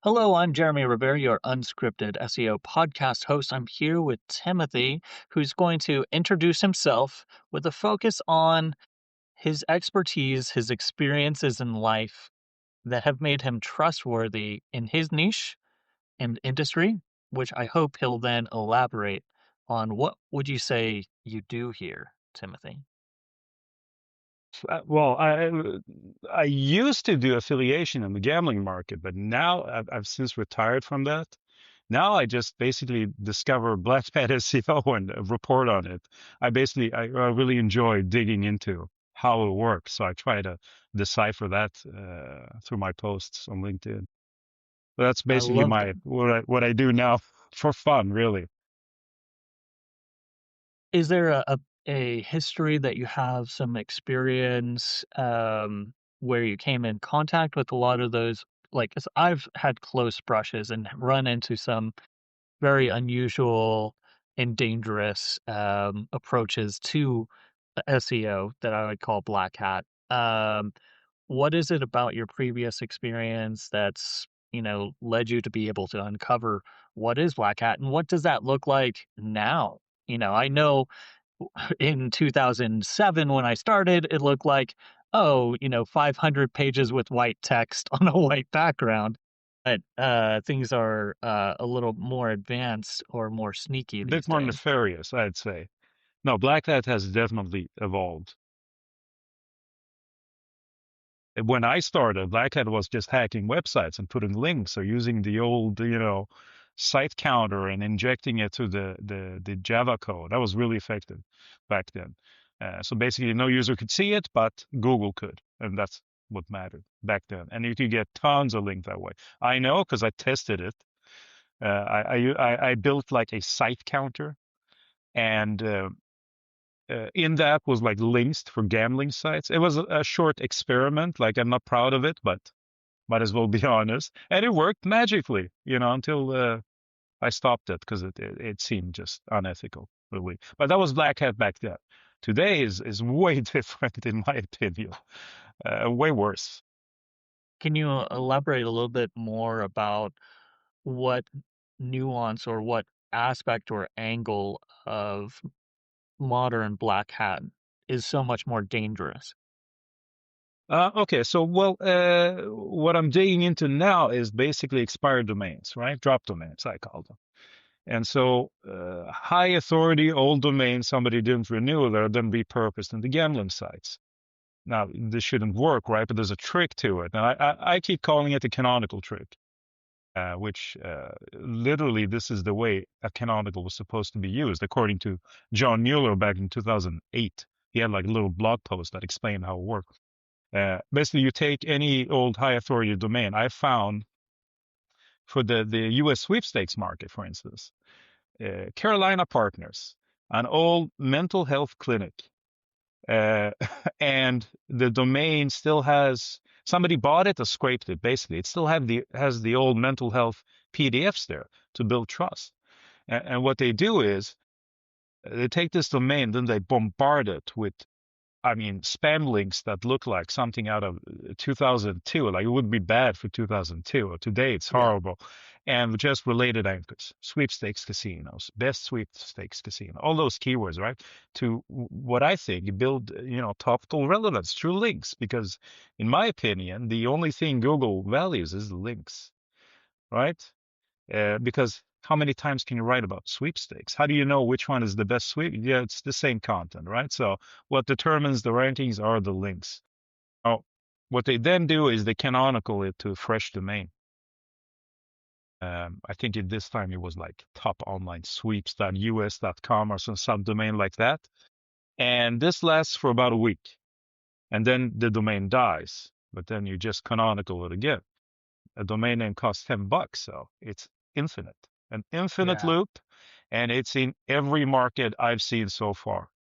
Hello, I'm Jeremy Rivera, your Unscripted SEO Podcast host. I'm here with Timothy, who's going to introduce himself with a focus on his expertise, his experiences in life that have made him trustworthy in his niche and industry, which I hope he'll then elaborate on. What would you say you do here, Timothy? Well, I used to do affiliation in the gambling market, but now I've since retired from that. Now I just basically discover black hat SEO and report on it. I really enjoy digging into how it works, so I try to decipher that through my posts on LinkedIn. That's I basically love my what I do now for fun, really. Is there a history that you have some experience, where you came in contact with a lot of those? Like, 'cause I've had close brushes and run into some very unusual and dangerous, approaches to SEO that I would call black hat. What is it about your previous experience that's, led you to be able to uncover what is black hat and what does that look like now? I know in 2007 when I started, it looked like, oh, 500 pages with white text on a white background. But things are a little more advanced or more sneaky A these bit more days. nefarious, I'd say. No, black hat has definitely evolved. When I started, Black Hat was just hacking websites and putting links or using the old, site counter and injecting it to the Java code. That was really effective back then. So basically, no user could see it, but Google could, and that's what mattered back then. And you could get tons of links that way. I know because I tested it. I built like a site counter, and in that was like links for gambling sites. It was a short experiment. Like I'm not proud of it, but might as well be honest. And it worked magically, until I stopped it because it seemed just unethical, really. But that was Black Hat back then. Today is way different, in my opinion. Way worse. Can you elaborate a little bit more about what nuance or what aspect or angle of modern black hat is so much more dangerous? Okay, so well, what I'm digging into now is basically expired domains, right? Drop domains, I call them. And so, high authority, old domains, somebody didn't renew, they're then repurposed into gambling sites. Now, this shouldn't work, right? But there's a trick to it. And I keep calling it the canonical trick, which literally this is the way a canonical was supposed to be used, according to John Mueller back in 2008. He had like a little blog post that explained how it worked. Basically, you take any old high authority domain. I found for the US sweepstakes market, for instance, Carolina Partners, an old mental health clinic. Uh, and the domain still has somebody bought it or scraped it. Basically, it still has the old mental health PDFs there to build trust. And what they do is they take this domain, then they bombard it with, I mean, spam links that look like something out of 2002. Like it would be bad for 2002. Or today, it's Yeah. horrible. And just related anchors, sweepstakes casinos, best sweepstakes casino, all those keywords, right? To what I think build, topical relevance through links. Because in my opinion, the only thing Google values is the links, right? Because how many times can you write about sweepstakes? How do you know which one is the best sweep? Yeah, it's the same content, right? So what determines the rankings are the links. Oh, what they then do is they canonical it to a fresh domain. I think this time it was like toponlinesweeps.us.com or some subdomain like that. And this lasts for about a week. And then the domain dies. But then you just canonical it again. A domain name costs $10, so it's infinite, an infinite Yeah. loop, and it's in every market I've seen so far.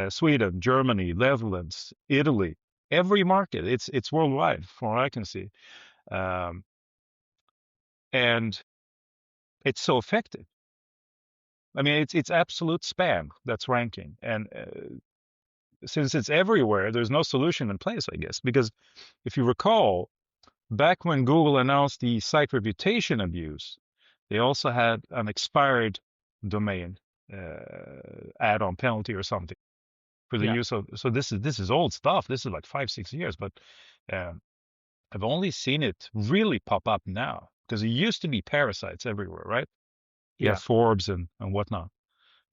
Sweden, Germany, Netherlands, Italy, every market. It's worldwide, from what I can see, um, and it's so effective. I mean, it's absolute spam that's ranking, and since it's everywhere, there's no solution in place, I guess, because if you recall, back when Google announced the site reputation abuse, they also had an expired domain add-on penalty or something for the Yeah. use of. So this is old stuff. This is like 5-6 years, but um, I've only seen it really pop up now because it used to be parasites everywhere, right? You have Yeah. Forbes and whatnot.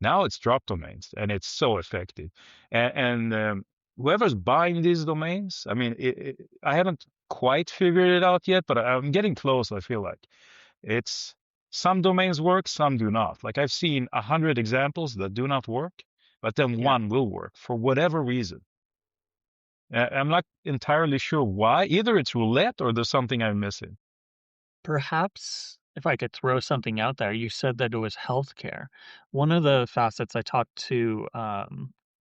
Now it's drop domains, and it's so effective. And whoever's buying these domains, I mean, I haven't quite figured it out yet, but I'm getting close. I feel like it's some domains work, some do not. Like I've seen 100 examples that do not work, but then Yeah. one will work for whatever reason. I'm not entirely sure why. Either it's roulette or there's something I'm missing. Perhaps if I could throw something out there, you said that it was healthcare. One of the facets I talked to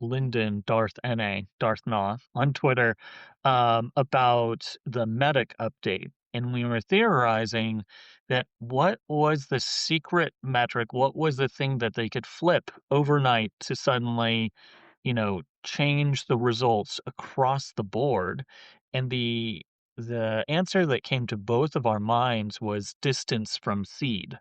Lyndon Darth NA, Darth Na, on Twitter about the medic update. And we were theorizing that what was the secret metric? What was the thing that they could flip overnight to suddenly, change the results across the board? And the answer that came to both of our minds was distance from seed.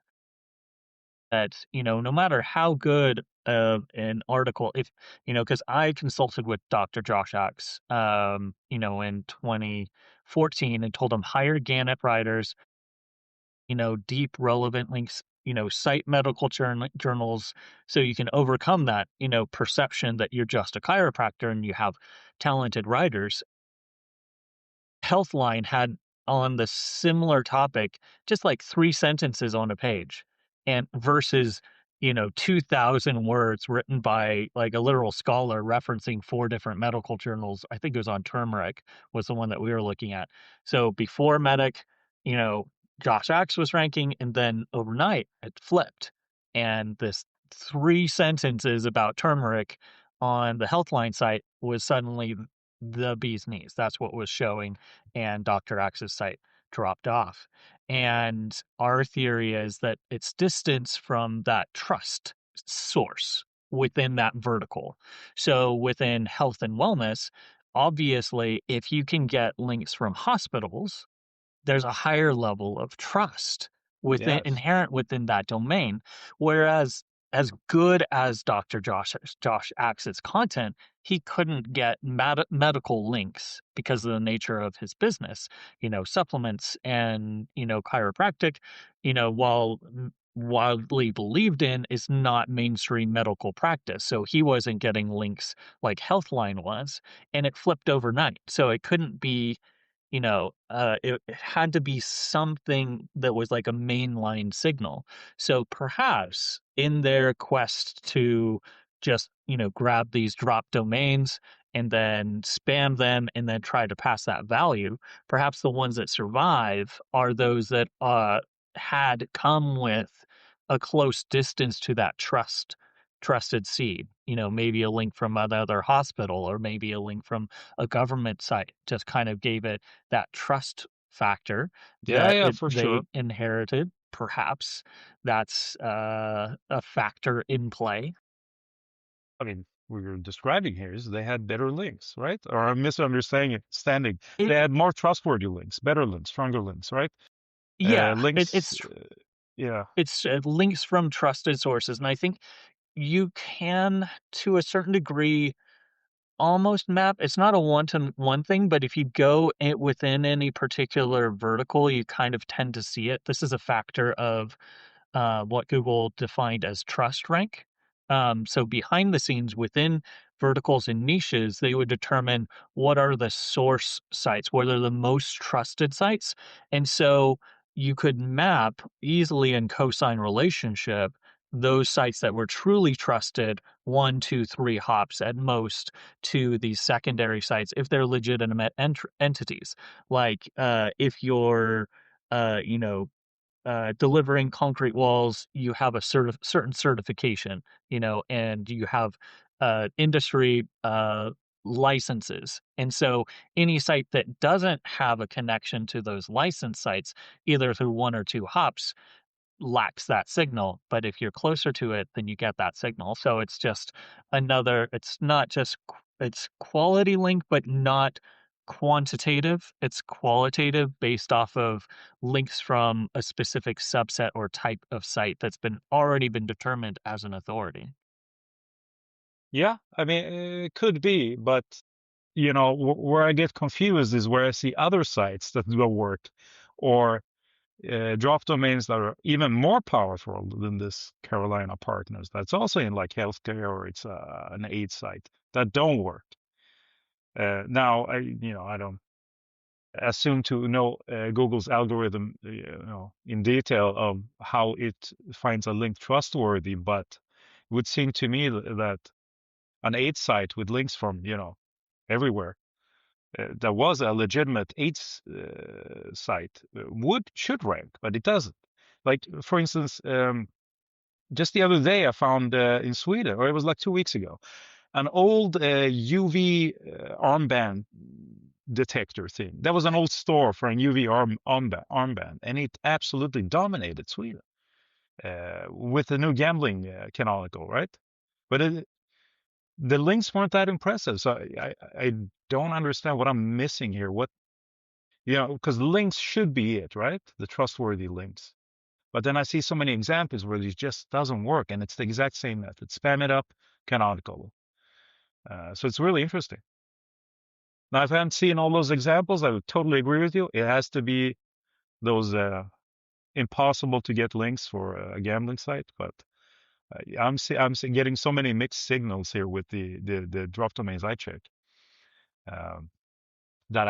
That, no matter how good of an article, if, because I consulted with Dr. Josh Axe, in 2014 and told him hire Gannett writers, deep relevant links, cite medical journals so you can overcome that, perception that you're just a chiropractor and you have talented writers. Healthline had on the similar topic just like 3 sentences on a page, and versus, 2,000 words written by, like, a literal scholar referencing 4 different medical journals. I think it was on turmeric was the one that we were looking at. So before Medic, you know, Josh Axe was ranking, and then overnight it flipped, and this 3 sentences about turmeric on the Healthline site was suddenly the bee's knees. That's what was showing, and Dr. Axe's site dropped off. And our theory is that it's distance from that trust source within that vertical. So within health and wellness, obviously, if you can get links from hospitals, there's a higher level of trust within Yes. inherent within that domain. Whereas as good as Dr. Josh Axe's content, he couldn't get medical links because of the nature of his business, supplements and, chiropractic, while widely believed in, is not mainstream medical practice. So he wasn't getting links like Healthline was, and it flipped overnight. So it couldn't be, it had to be something that was like a mainline signal. So perhaps in their quest to just, grab these drop domains and then spam them and then try to pass that value, perhaps the ones that survive are those that had come with a close distance to that trusted seed, maybe a link from another hospital or maybe a link from a government site, just kind of gave it that trust factor Yeah, that yeah, for they sure. inherited. Perhaps that's a factor in play. I mean, what you're describing here is they had better links, right? Or I'm misunderstanding. Standing, they It, had more trustworthy links, better links, stronger links, right? yeah, Links. Yeah. it's links from trusted sources, and I think you can, to a certain degree, almost map. It's not a one-to-one thing, but if you go within any particular vertical, you kind of tend to see it. This is a factor of what Google defined as trust rank. So behind the scenes within verticals and niches, they would determine what are the source sites, what are the most trusted sites. And so you could map easily in cosine relationship those sites that were truly trusted 1, 2, 3 hops at most to these secondary sites if they're legitimate entities. Like if you're you know delivering concrete walls, you have a certain certification, and you have industry licenses. And so any site that doesn't have a connection to those license sites, either through 1 or 2 hops, lacks that signal. But if you're closer to it, then you get that signal. So it's just it's not just, it's quality link, but not quantitative, it's qualitative based off of links from a specific subset or type of site that's been already been determined as an authority. Yeah, I mean, it could be, but where I get confused is where I see other sites that do work, or drop domains that are even more powerful than this Carolina Partners. That's also in like healthcare, or it's an aid site that don't work. Now, I don't assume to know Google's algorithm, in detail of how it finds a link trustworthy, but it would seem to me that an aid site with links from, everywhere, that was a legitimate AIDS site, should rank, but it doesn't. Like, for instance, just the other day I found in Sweden, or it was like 2 weeks ago, an old UV armband detector thing. That was an old store for an UV armband, and it absolutely dominated Sweden with the new gambling canonical, right? But the links weren't that impressive, so I don't understand what I'm missing here. Because links should be it, right? The trustworthy links. But then I see so many examples where it just doesn't work, and it's the exact same method. Spam it up, canonical. So it's really interesting. Now, if I hadn't seen all those examples, I would totally agree with you. It has to be those impossible to get links for a gambling site. But getting so many mixed signals here with the drop domains I check. That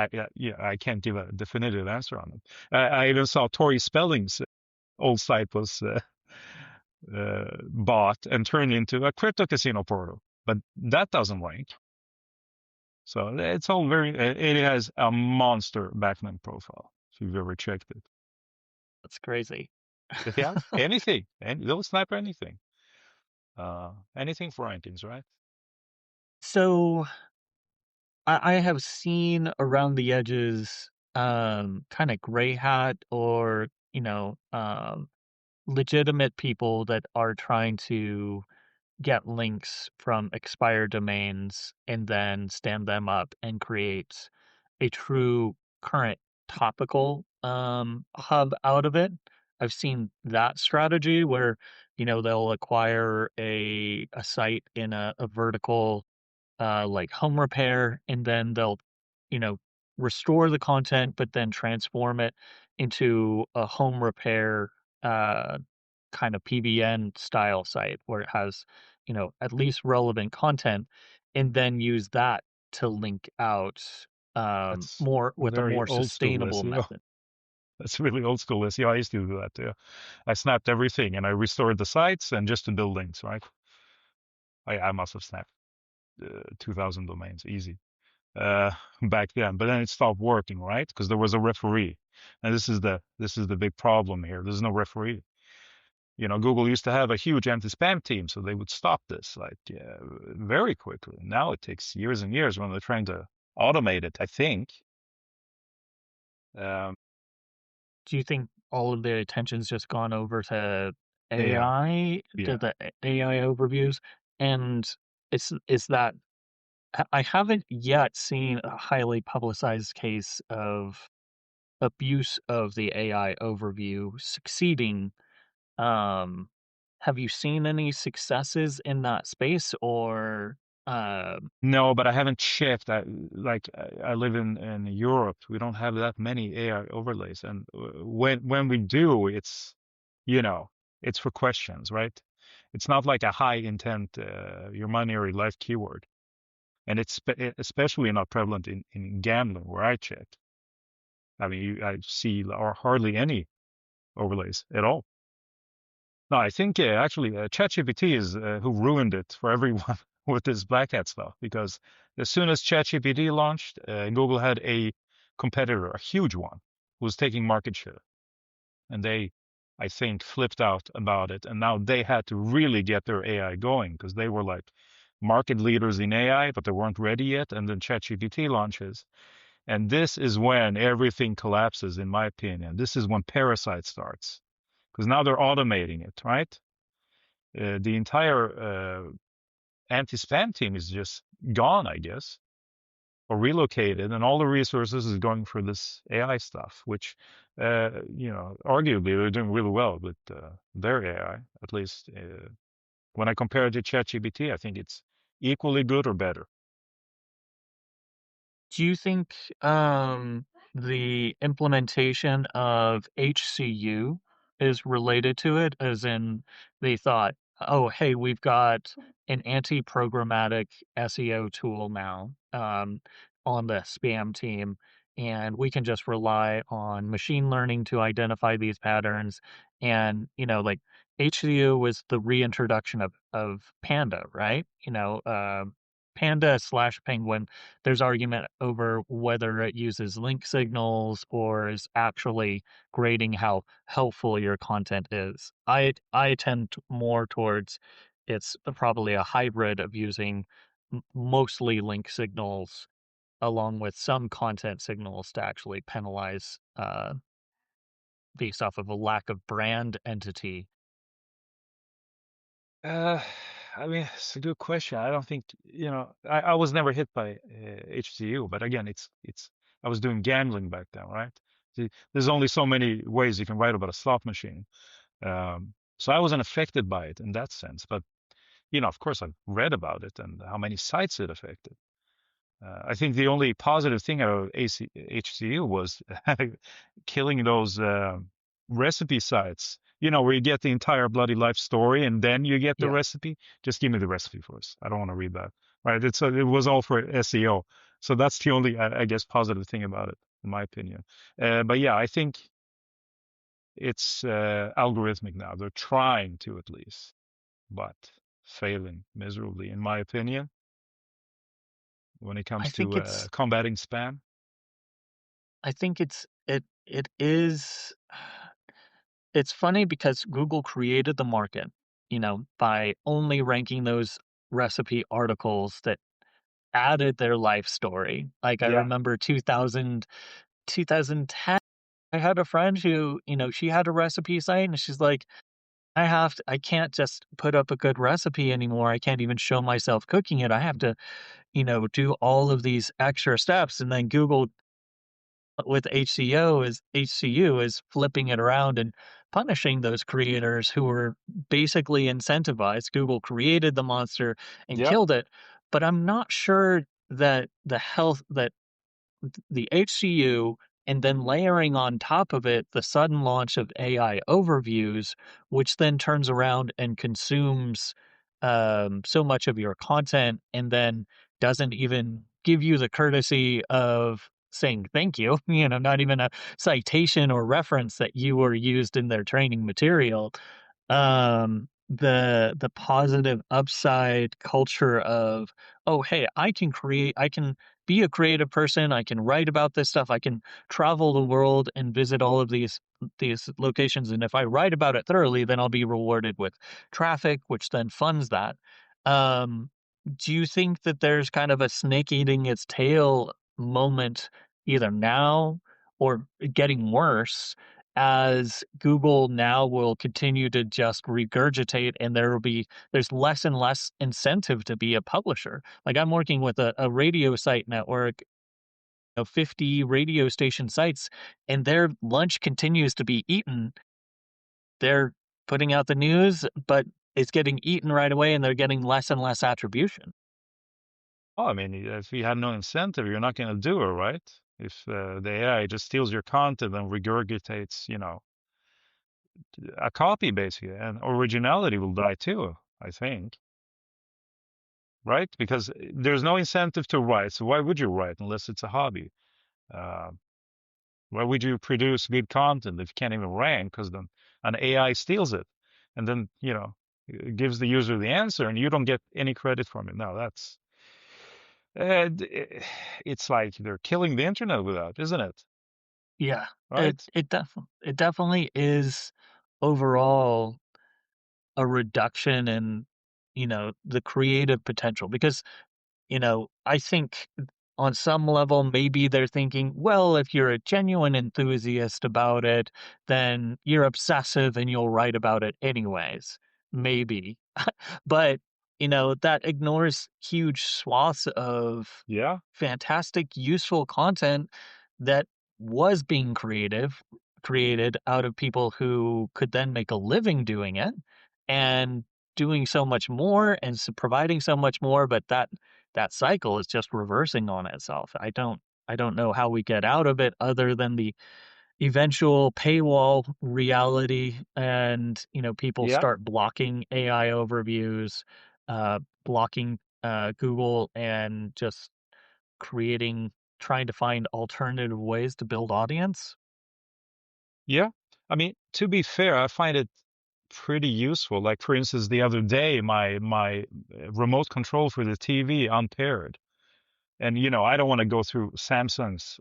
I can't give a definitive answer on them. I even saw Tori Spelling's old site was bought and turned into a crypto casino portal, but that doesn't rank. So it's all it has a monster backlink profile, if you've ever checked it. That's crazy. Yeah, anything, and they'll snipe anything. Anything for rankings, right? So I have seen around the edges, kind of gray hat or, legitimate people that are trying to get links from expired domains and then stand them up and create a true current topical hub out of it. I've seen that strategy where, they'll acquire a site in a vertical like home repair, and then they'll, you know, restore the content, but then transform it into a home repair uh, kind of PBN style site where it has, at least relevant content, and then use that to link out That's more with a very more old school sustainable SEO. method. That's really old school SEO. I used to do that too. I snapped everything and I restored the sites and just to build links, right? I must have snapped 2,000 domains, easy, uh, back then. But then it stopped working, right? Because there was a referee, and this is the big problem here. There's no referee. Google used to have a huge anti-spam team, so they would stop this like very quickly. Now it takes years and years when they're trying to automate it, I think. Um, Do you think all of the attention's just gone over to AI, AI, to yeah. the AI overviews? And is that I haven't yet seen a highly publicized case of abuse of the AI overview succeeding. Um, have you seen any successes in that space or No, but I haven't checked. I live in Europe. We don't have that many AI overlays, and when we do, you know it's for questions, right? It's not like a high intent your money or your life keyword, and it's especially not prevalent in gambling where I checked. I mean, I see or hardly any overlays at all. No, I think actually ChatGPT is who ruined it for everyone with this black hat stuff, because as soon as ChatGPT launched, Google had a competitor, a huge one, who was taking market share, and they, I think, flipped out about it, and now they had to really get their AI going because they were like market leaders in AI, but they weren't ready yet, and then ChatGPT launches, and this is when everything collapses, in my opinion. This is when Parasite starts because now they're automating it, right? The entire anti-spam team is just gone, I guess. or relocated, and all the resources is going for this AI stuff, which, arguably they're doing really well with their AI. At least when I compare it to ChatGPT, I think it's equally good or better. Do you think the implementation of HCU is related to it? As in, they thought, oh, hey, we've got an anti-programmatic SEO tool now on the spam team, and we can just rely on machine learning to identify these patterns. And, like HCU was the reintroduction of Panda, right? Panda slash Penguin, there's argument over whether it uses link signals or is actually grading how helpful your content is. I tend more towards it's probably a hybrid of using mostly link signals along with some content signals to actually penalize based off of a lack of brand entity. Uh, I mean, it's a good question. I don't think, I was never hit by HCU, but again, I was doing gambling back then, right? There's only so many ways you can write about a slot machine. So I wasn't affected by it in that sense. But, of course, I've read about it and how many sites it affected. I think the only positive thing out of HCU was killing those recipe sites, where you get the entire bloody life story and then you get the Yeah. recipe. Just give me the recipe first. I don't want to read that. Right? It was all for SEO. So that's the only, I guess, positive thing about it, in my opinion. But yeah, I think it's algorithmic now. They're trying to at least, but failing miserably, in my opinion, when it I comes think to it's combating spam. I think it is it's funny because Google created the market, by only ranking those recipe articles that added their life story. Like I Yeah. remember 2010, I had a friend who, she had a recipe site and she's like, I can't just put up a good recipe anymore. I can't even show myself cooking it. I have to, do all of these extra steps. And then Google with HCU is flipping it around and punishing those creators who were basically incentivized. Google created the monster and Yeah. killed it, but I'm not sure that the HCU and then layering on top of it the sudden launch of AI overviews, which then turns around and consumes so much of your content and then doesn't even give you the courtesy of saying thank you, not even a citation or reference that you were used in their training material. The positive upside culture of, oh hey, I can be a creative person. I can write about this stuff. I can travel the world and visit all of these locations. And if I write about it thoroughly, then I'll be rewarded with traffic, which then funds that. Um, do you think that there's kind of a snake eating its tail moment either now or getting worse as Google now will continue to just regurgitate and there's less and less incentive to be a publisher? Like I'm working with a radio site network, 50 radio station sites, and their lunch continues to be eaten. They're putting out the news, but it's getting eaten right away and they're getting less and less attribution. Oh, I mean, if you have no incentive, you're not going to do it, right? If the AI just steals your content and regurgitates, a copy basically, and originality will die too, I think, right? Because there's no incentive to write. So why would you write unless it's a hobby? Uh, why would you produce good content if you can't even rank? Because then an AI steals it, and then it gives the user the answer, and you don't get any credit from it. No, that's it's like they're killing the internet with that, isn't it? Yeah, Right? it definitely is overall a reduction in, the creative potential because, I think on some level, maybe they're thinking, well, if you're a genuine enthusiast about it, then you're obsessive and you'll write about it anyways. Maybe. But that ignores huge swaths of Yeah. fantastic, useful content that was being created out of people who could then make a living doing it and doing so much more and providing so much more, but that cycle is just reversing on itself. I don't know how we get out of it other than the eventual paywall reality and people Yeah. start blocking AI overviews, blocking Google, and just creating trying to find alternative ways to build audience. Yeah. I mean, to be fair, I find it pretty useful. Like for instance, the other day, my remote control for the TV unpaired, and I don't want to go through Samsung's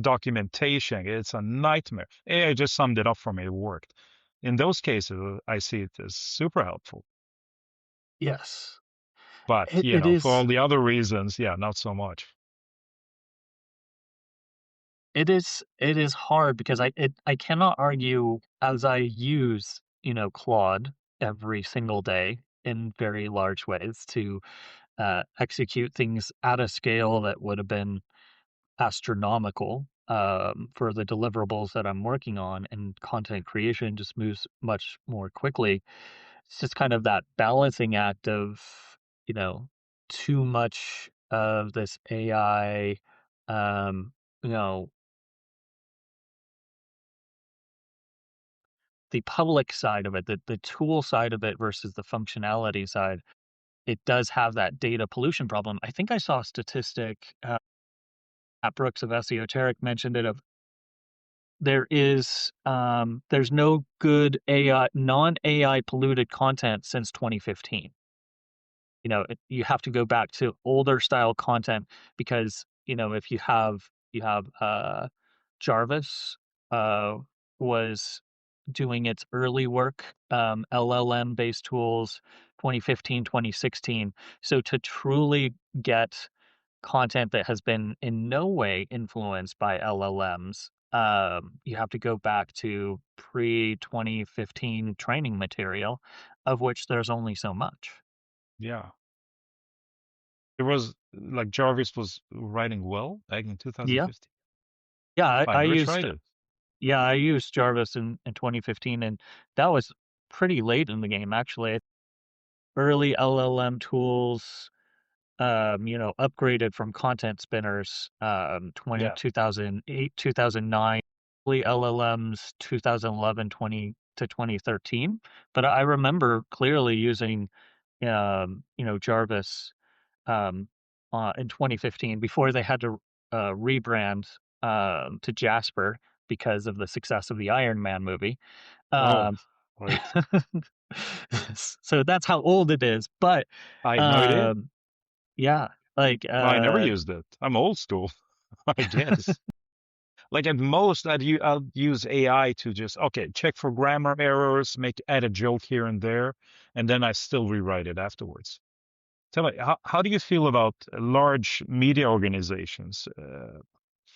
documentation. It's a nightmare. AI just summed it up for me. It worked. In those cases, I see it as super helpful. Yes. But It for all is the other reasons, yeah, not so much. it is hard because I cannot argue as I use, Claude every single day in very large ways to execute things at a scale that would have been astronomical for the deliverables that I'm working on, and content creation just moves much more quickly. It's just kind of that balancing act of, you know, too much of this AI, um, you know, the public side of it, the tool side of it versus the functionality side. It does have that data pollution problem. I think I saw a statistic. At Brooks of Esoteric mentioned it of there's no good AI non-AI polluted content since 2015. You have to go back to older style content because, if you have Jarvis uh was doing its early work, LLM based tools, 2015, 2016. So to truly get content that has been in no way influenced by LLMs, you have to go back to pre 2015 training material, of which there's only so much. Yeah. It was like Jarvis was writing well back in Yeah. 2015. Yeah, I never tried it. I used Jarvis in 2015, and that was pretty late in the game, actually. Early LLM tools, upgraded from content spinners, 20 Yeah. 2008, 2009, early LLMs, 2011, 20 to 2013. But I remember clearly using, Jarvis, um, in 2015 before they had to rebrand to Jasper because of the success of the Iron Man movie. Oh, Um, right. so that's how old it is. But I had no idea. um, yeah, like I never used it. I'm old school, I guess. Like at most, I'll use AI to just, okay, check for grammar errors, add a joke here and there, and then I still rewrite it afterwards. Tell me, how do you feel about large media organizations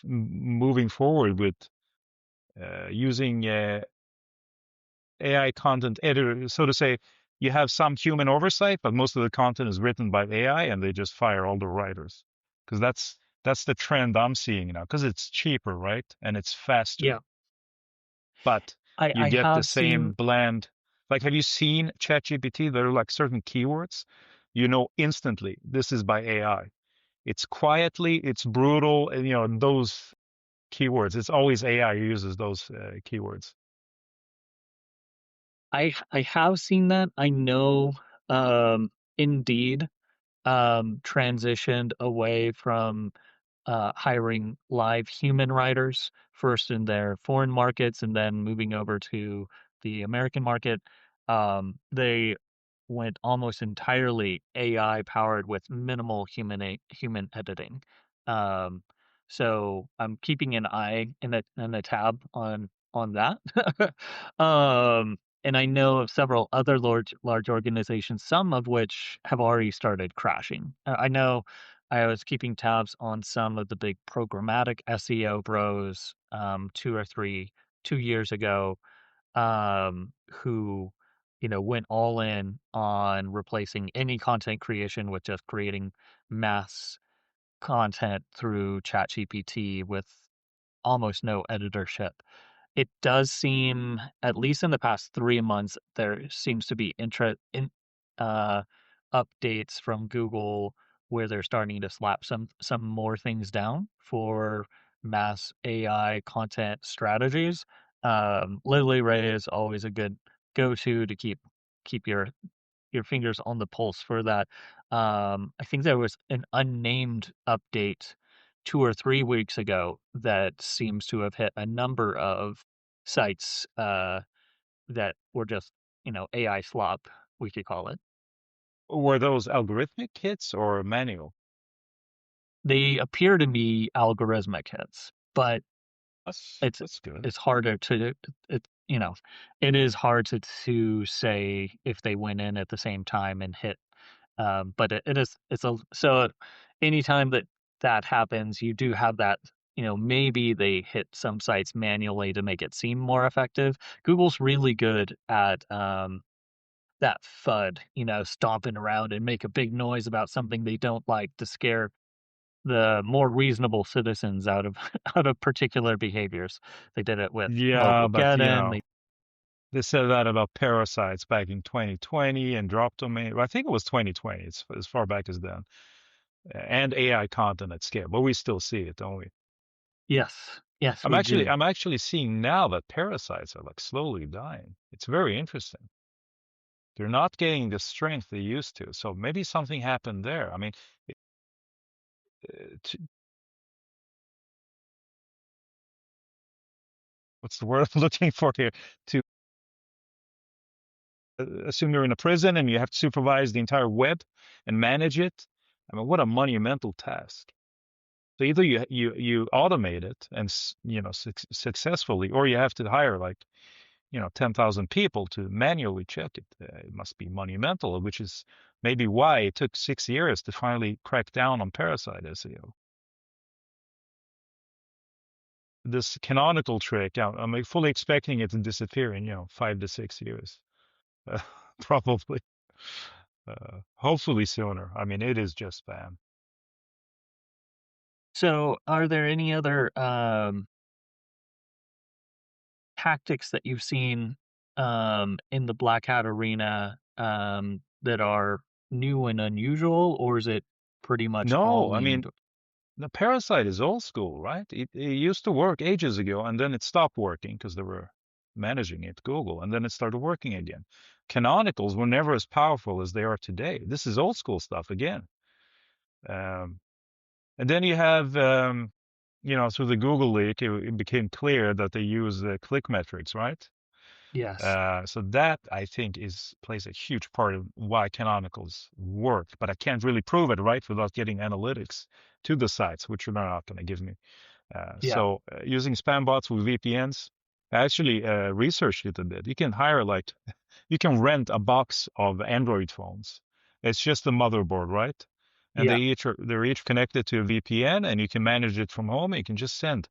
moving forward with using AI content editor, so to say? You have some human oversight, but most of the content is written by AI, and they just fire all the writers. Because that's the trend I'm seeing now. Because it's cheaper, right? And it's faster. yeah, But you I get the have same seen. blend. Like, have you seen ChatGPT? There are like certain keywords, you know instantly this is by AI. It's quietly, it's brutal, and those keywords. It's always AI who uses those keywords. I have seen that. I know, Indeed, transitioned away from hiring live human writers first in their foreign markets and then moving over to the American market. They went almost entirely AI powered with minimal human editing. Um, so I'm keeping an eye and a tab on that. And I know of several other large organizations, some of which have already started crashing. I know I was keeping tabs on some of the big programmatic SEO bros, 2 years ago, who went all in on replacing any content creation with just creating mass content through ChatGPT with almost no editorship. It does seem, at least in the past 3 months, there seems to be uh, updates from Google where they're starting to slap some more things down for mass AI content strategies. Lily Ray is always a good go-to to keep your fingers on the pulse for that. I think there was an unnamed update 2 or 3 weeks ago that seems to have hit a number of sites, that were just, AI slop, we could call it. Were those algorithmic hits or manual? They appear to be algorithmic hits, but it's That's good. it's harder to it you know, it is hard to say if they went in at the same time and hit. But it's a so anytime that happens, you do have that, maybe they hit some sites manually to make it seem more effective. Google's really good at that FUD, stomping around and make a big noise about something they don't like to scare the more reasonable citizens out of out of particular behaviors. They did it with Yeah, but Mobilegeddon. they said that about parasites back in 2020 and drop domain. Well, I think it was 2020. It's as far back as then. And AI content at scale, but we still see it, don't we? Yes, yes, we do. I'm actually seeing now that parasites are like slowly dying. It's very interesting. They're not getting the strength they used to. So maybe something happened there. I mean, t what's the word I'm looking for here? To assume you're in a prison and you have to supervise the entire web and manage it. I mean, what a monumental task. So either you automate it and successfully, or you have to hire like 10,000 people to manually check it. It must be monumental, which is maybe why it took 6 years to finally crack down on parasite SEO. This canonical trick, I'm fully expecting it to disappear in 5 to 6 years, uh, probably. Hopefully sooner. I mean, it is just spam. So, are there any other tactics that you've seen in the black hat arena that are new and unusual, or is it pretty much all No, I mean, leaned? the parasite is old school, right? It used to work ages ago, and then it stopped working because they were managing it, Google, and then it started working again. Canonicals were never as powerful as they are today. This is old school stuff again. Um, and then you have, through the Google leak, it became clear that they use click metrics, right? Yes. So that I think plays a huge part of why canonicals work, but I can't really prove it, right, without getting analytics to the sites, which they're not going to give me. Yeah. Using spam bots with VPNs, I actually researched it a bit. You can hire you can rent a box of Android phones. It's just the motherboard, right? And Yeah. they're each connected to a VPN, and you can manage it from home. You can just send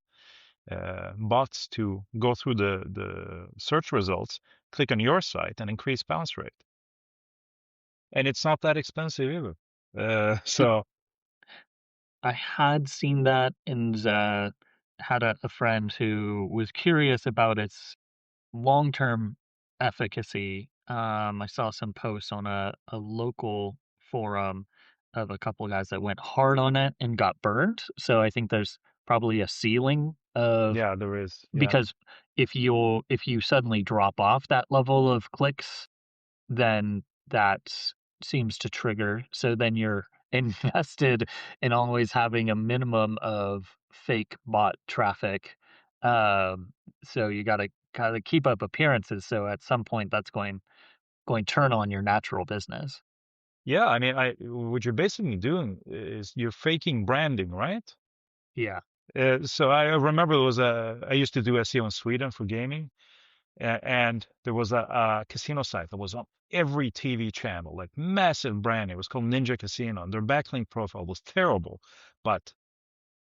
bots to go through the search results, click on your site, and increase bounce rate. And it's not that expensive either. It, So I had seen that and had a friend who was curious about its long-term efficacy. I saw some posts on a local forum of a couple guys that went hard on it and got burned. So I think there's probably a ceiling of, yeah, there is. Yeah. because if you suddenly drop off that level of clicks, then that seems to trigger. So then you're invested in always having a minimum of fake bot traffic. Um, so you gotta keep up appearances. So at some point, that's going to turn on your natural business. Yeah, I mean, what you're basically doing is you're faking branding, right? Yeah. So I remember I used to do SEO in Sweden for gaming, and there was a casino site that was on every TV channel, like massive branding. It was called Ninja Casino, and their backlink profile was terrible, but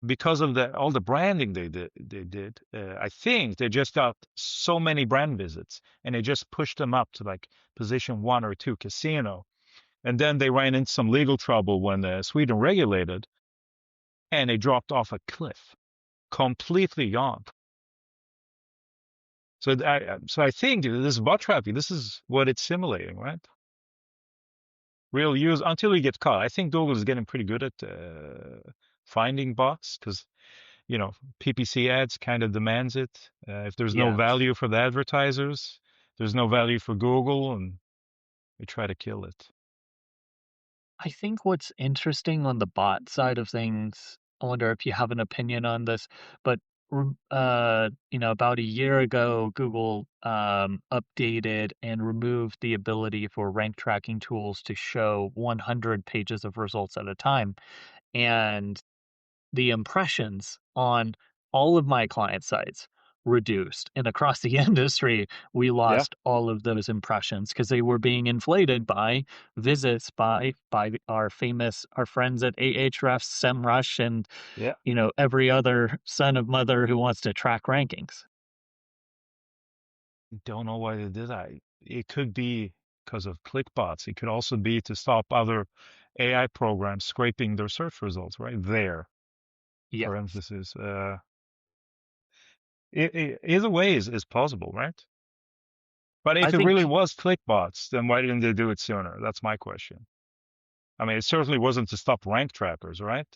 because of the all the branding they did, I think they just got so many brand visits, and they just pushed them up to like position 1 or 2 casino. And then they ran into some legal trouble when Sweden regulated, and they dropped off a cliff, completely gone. So I think this bot traffic, this is what it's simulating, right? Real use until you get caught. I think Google is getting pretty good at finding bots because PPC ads kind of demands it. If there's no Yes. value for the advertisers, there's no value for Google, and we try to kill it. I think what's interesting on the bot side of things, I wonder if you have an opinion on this, but about a year ago, Google updated and removed the ability for rank tracking tools to show 100 pages of results at a time. And the impressions on all of my client sites reduced. And across the industry, we Yeah, lost all of those impressions because they were being inflated by visits by our friends at Ahrefs, SEMrush, and yeah. every other son of mother who wants to track rankings. Don't know why they did that. It could be because of clickbots. It could also be to stop other AI programs scraping their search results right there. Yes. Parenthesis. Either way is possible, right? But I if it really think was clickbots, then why didn't they do it sooner? That's my question. I mean, it certainly wasn't to stop rank trackers, right?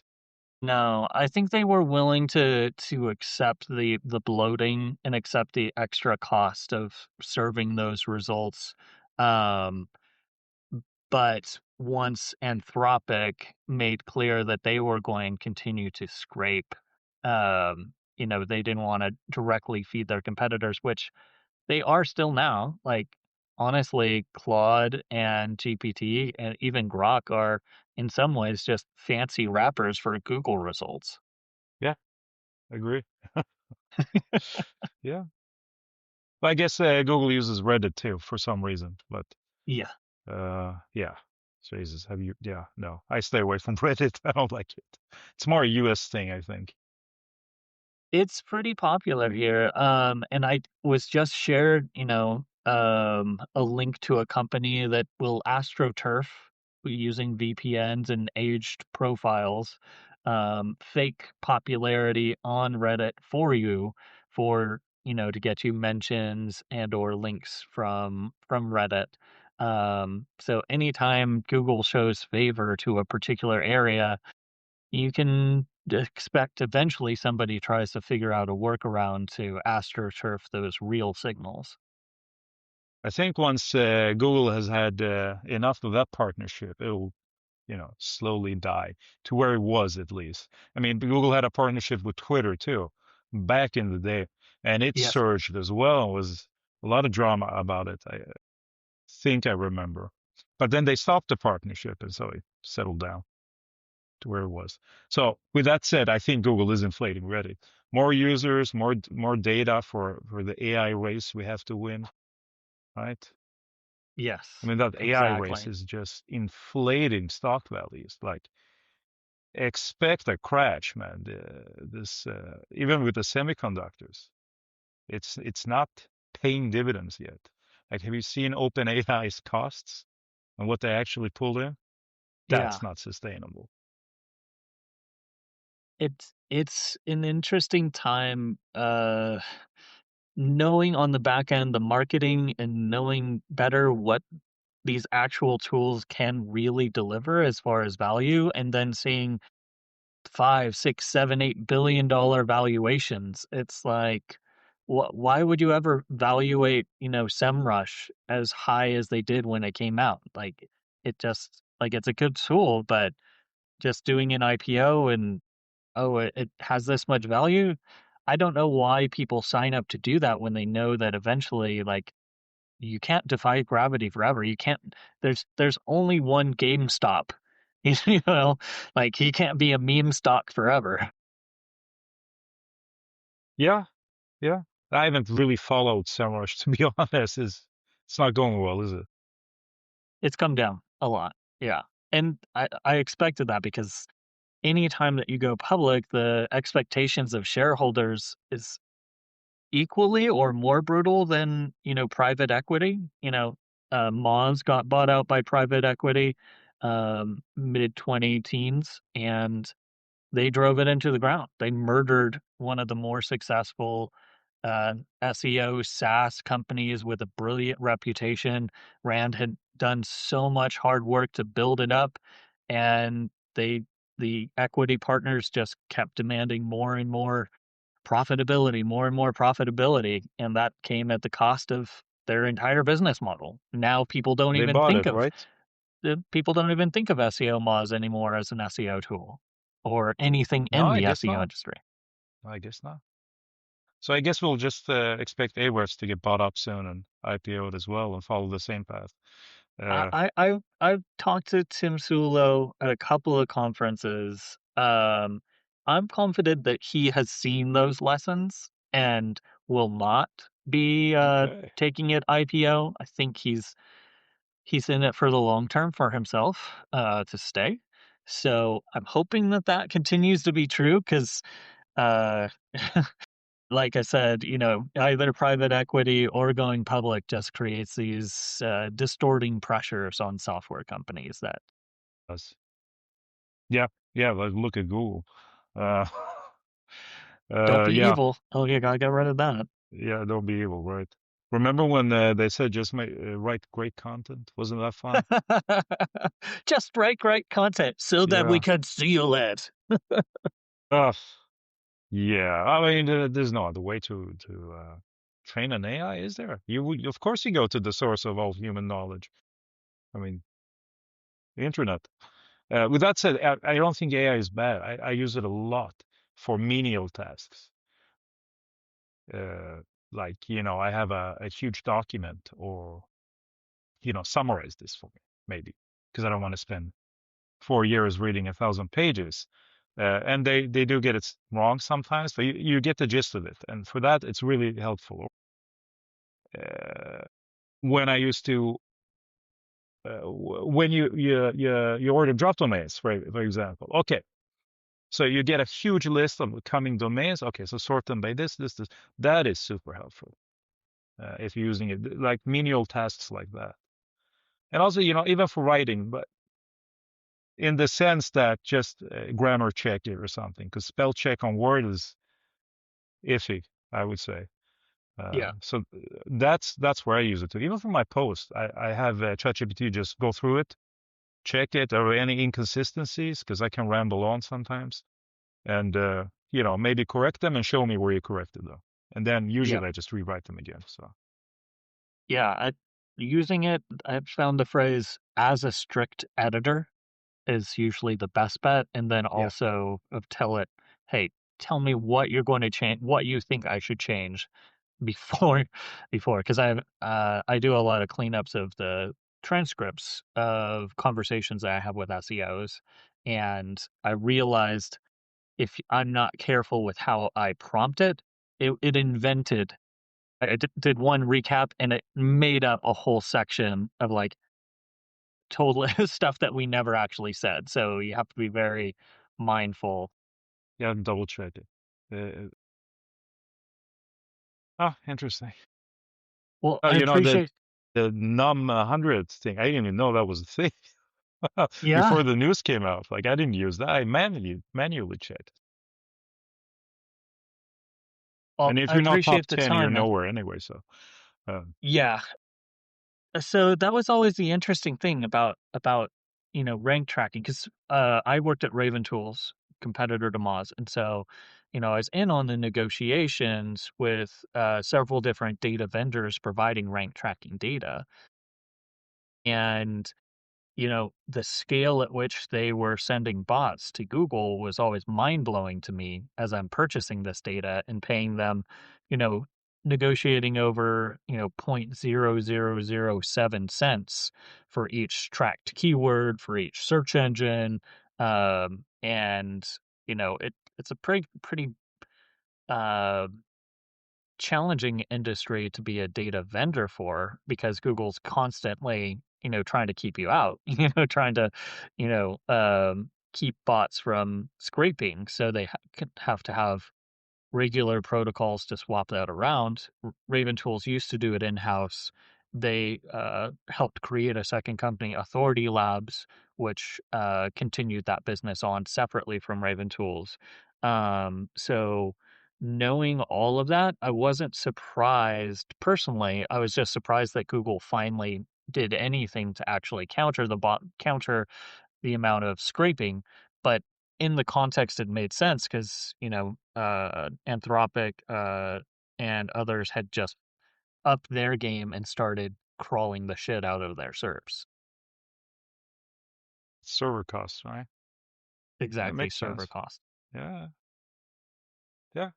no, I think they were willing to accept the bloating and accept the extra cost of serving those results. Um, but once Anthropic made clear that they were going to continue to scrape, they didn't want to directly feed their competitors, which they are still now. Like, honestly, Claude and GPT and even Grok are, in some ways, just fancy wrappers for Google results. Yeah, I agree. Yeah. Well, I guess Google uses Reddit too for some reason, but Yeah. yeah. Jesus, have you? Yeah, no, I stay away from Reddit. I don't like it. It's more a US thing, I think. It's pretty popular here, and I was just shared, a link to a company that will AstroTurf using VPNs and aged profiles, fake popularity on Reddit for you to get you mentions and or links from Reddit. So anytime Google shows favor to a particular area, you can expect eventually somebody tries to figure out a workaround to astroturf those real signals. I think once Google has had enough of that partnership, it will, slowly die to where it was at least. I mean, Google had a partnership with Twitter too, back in the day, and it Yes. surged as well. It was a lot of drama about it. I think I remember, but then they stopped the partnership, and so it settled down to where it was. So with that said, I think Google is inflating Reddit. More users, more data for the AI race we have to win, right? I Yes. mean, that AI race Exactly. is just inflating stock values. Like, expect a crash, man. This even with the semiconductors, it's not paying dividends yet. Like, have you seen OpenAI's costs and what they actually pulled in? Yeah. That's not sustainable. It's an interesting time knowing on the back end the marketing and knowing better what these actual tools can really deliver as far as value, and then seeing 5, 6, 7, $8 billion valuations. It's like, why would you ever valuate, SEMrush as high as they did when it came out? Like, it just like it's a good tool, but just doing an IPO and oh, it has this much value. I don't know why people sign up to do that when they know that eventually, like, you can't defy gravity forever. You can't. There's only one GameStop. Like, he can't be a meme stock forever. Yeah, yeah. I haven't really followed Semrush to be honest. It's not going well, is it? It's come down a lot. Yeah. And I expected that because anytime that you go public, the expectations of shareholders is equally or more brutal than, private equity. Moz got bought out by private equity, mid 20 teens, and they drove it into the ground. They murdered one of the more successful SEO SaaS companies with a brilliant reputation. Rand had done so much hard work to build it up, and the equity partners just kept demanding more and more profitability, and that came at the cost of their entire business model. Now They bought it, right? people don't even think of SEO Moz anymore as an SEO tool or anything No, in I the guess SEO not. industry. I guess not. So I guess we'll just expect Ahrefs to get bought up soon and IPO'd as well and follow the same path. Uh, I've talked to Tim Sulo at a couple of conferences. I'm confident that he has seen those lessons and will not be okay. taking it IPO. I think he's in it for the long term for himself to stay. So I'm hoping that that continues to be true because, uh, like I said, either private equity or going public just creates these distorting pressures on software companies that Yes. Yeah, yeah. Look at Google. Uh, don't be yeah, evil. Oh, you gotta get rid of that. yeah. Don't be evil, right? Remember when they said just write great content? Wasn't that fun? Just write great content so that we Yeah. can seal it. Uh, yeah. I mean, there's no other way to train an AI, is there? Of course, you go to the source of all human knowledge. I mean, the internet. With that said, I don't think AI is bad. I use it a lot for menial tasks. Uh, like, I have a huge document or, summarize this for me, maybe, because I don't want to spend 4 years reading 1,000 pages. And they do get it wrong sometimes, but you get the gist of it. And for that, it's really helpful. Uh, when I used to, when you order drop domains, for example, okay. So you get a huge list of coming domains. Okay, so sort them by this. That is super helpful if you're using it like menial tasks like that. And also, even for writing, but in the sense that just grammar check it or something, because spell check on Word is iffy, I would say. Yeah, So that's where I use it too. Even for my post, I have ChatGPT just go through it, check it, or any inconsistencies, because I can ramble on sometimes. And maybe correct them and show me where you corrected them, and then yeah, usually I just rewrite them again. So yeah. Using it, I've found the phrase "as a strict editor" is usually the best bet, and then yeah, also tell it, "Hey, tell me what you're going to change, what you think I should change before, before." Because I do a lot of cleanups of the transcripts of conversations that I have with SEOs, and I realized if I'm not careful with how I prompt it, it invented. I did one recap and it made up a whole section of like total stuff that we never actually said. So you have to be very mindful. yeah, double check it. Oh, interesting. Well, Oh, I appreciate. the num 100 thing, I didn't even know that was a thing. Yeah. Before the news came out. Like, I didn't use that. I manually checked. Well, And if I you're not top appreciate the 10, you're time. And nowhere anyway. So yeah, so that was always the interesting thing about rank tracking because I worked at Raven Tools, competitor to Moz, and so I was in on the negotiations with several different data vendors providing rank tracking data, and the scale at which they were sending bots to Google was always mind blowing to me as I'm purchasing this data and paying them, you know, negotiating over, 0.0007 cents for each tracked keyword, for each search engine. And, it's a pretty, uh, challenging industry to be a data vendor for because Google's constantly, trying to keep you out, trying to, keep bots from scraping, so they have to have regular protocols to swap that around. Raven Tools used to do it in house. They helped create a second company, Authority Labs, which continued that business on separately from Raven Tools. So, knowing all of that, I wasn't surprised personally. I was just surprised that Google finally did anything to actually counter the amount of scraping, but in the context, it made sense because, Anthropic, and others had just upped their game and started crawling the shit out of their SERPs. Server costs, right? That Exactly, makes server sense. cost. Yeah. Yeah.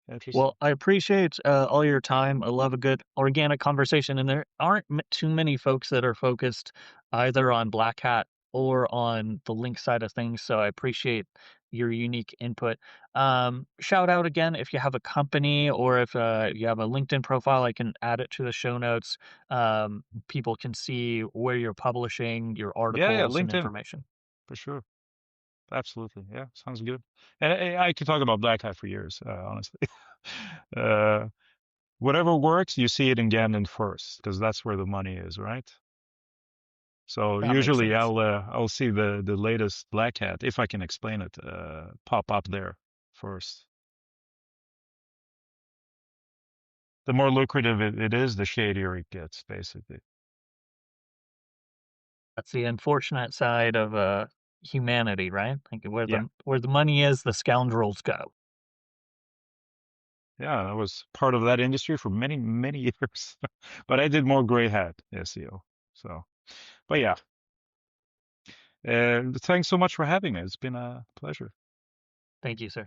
Interesting. Well, I appreciate all your time. I love a good organic conversation, and there aren't too many folks that are focused either on Black Hat or on the link side of things. So I appreciate your unique input. Shout out again if you have a company or if you have a LinkedIn profile, I can add it to the show notes. People can see where you're publishing your Yeah, yeah, articles and LinkedIn information. for sure. Absolutely. Yeah, sounds good. And I could talk about Black Hat for years, honestly. Uh, whatever works, you see it again in first, because that's where the money is, right? So That makes usually sense. I'll see the latest Black Hat, if I can explain it, pop up there first. The more lucrative it is, the shadier it gets, basically. That's the unfortunate side of humanity, right? Like Yeah. where the money is, the scoundrels go. Yeah, I was part of that industry for many, many years. But I did more gray hat SEO. So, but yeah, thanks so much for having me. It's been a pleasure. Thank you, sir.